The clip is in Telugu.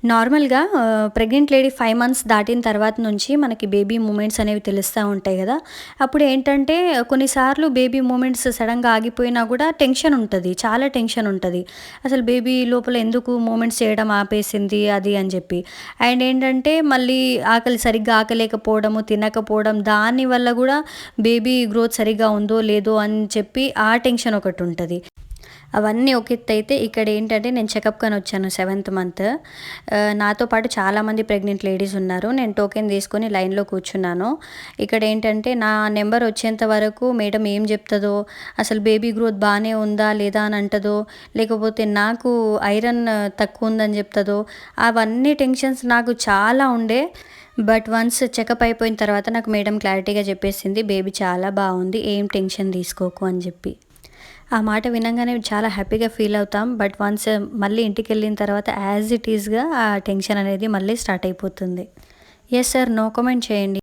నార్మల్‌గా ప్రెగ్నెంట్ లేడీ 5 మంత్స్ దాటిన తర్వాత నుంచి మనకి బేబీ మూమెంట్స్ అనేవి తెలుస్తా ఉంటాయి గదా! అప్పుడేంటంటే కొన్నిసార్లు బేబీ మూమెంట్స్ సడెన్‌గా ఆగిపోయినా గూడా టెన్షన్ ఉంటది. చాలా టెన్షన్ ఉంటది. అసలు బేబీ లోపల ఎందుకు మూమెంట్స్ చేయడం ఆపేసింది అది అని జెప్పి. అండ్ ఏంటంటే మళ్ళీ సరిగ్గా ఆకలేకపోవడము, తినకపోవడం దాని వల్ల గూడా బేబీ గ్రోత్ సరిగ్గా ఉందో లేదో అని చెప్పి ఆ టెన్షన్ ఒకటుంటది. అవన్నీ ఒక ఎత్తయితే ఇక్కడేంటంటే నేను చెకప్‌కని వచ్చాను సెవెంత్ మంత్. నాతో పాటు చాలామంది ప్రెగ్నెంట్ లేడీస్ ఉన్నారు. నేను టోకెన్ తీసుకొని లైన్‌లో కూర్చున్నాను. ఇక్కడేంటంటే నా నెంబర్ వచ్చేంత వరకు మేడం ఏం చెప్తదో, అసలు బేబీ గ్రోత్ బానే ఉందా లేదా అని అంటదో, లేకపోతే నాకు ఐరన్ తక్కువుందని చెప్తదో, అవన్నీ టెన్షన్స్ నాకు చాలా ఉండే. బట్ వన్స్ చెకప్ అయిపోయిన తర్వాత నాకు మేడం క్లారిటీగా చెప్పేసింది, "బేబీ చాలా బావుంది. ఏం టెన్షన్ తీసుకోకు" అని చెప్పి. ఆ మాట వినంగానే చాలా హ్యాపీగా ఫీల్ అవుతాం. బట్ వన్స్ మళ్ళీ ఇంటికెళ్ళిన తర్వాత యాజ్ ఇట్ ఈస్‌గా ఆ టెన్షన్ అనేది మళ్ళీ స్టార్ట్ అయిపోతుంది. Yes sir. నో కామెంట్ చేయండి.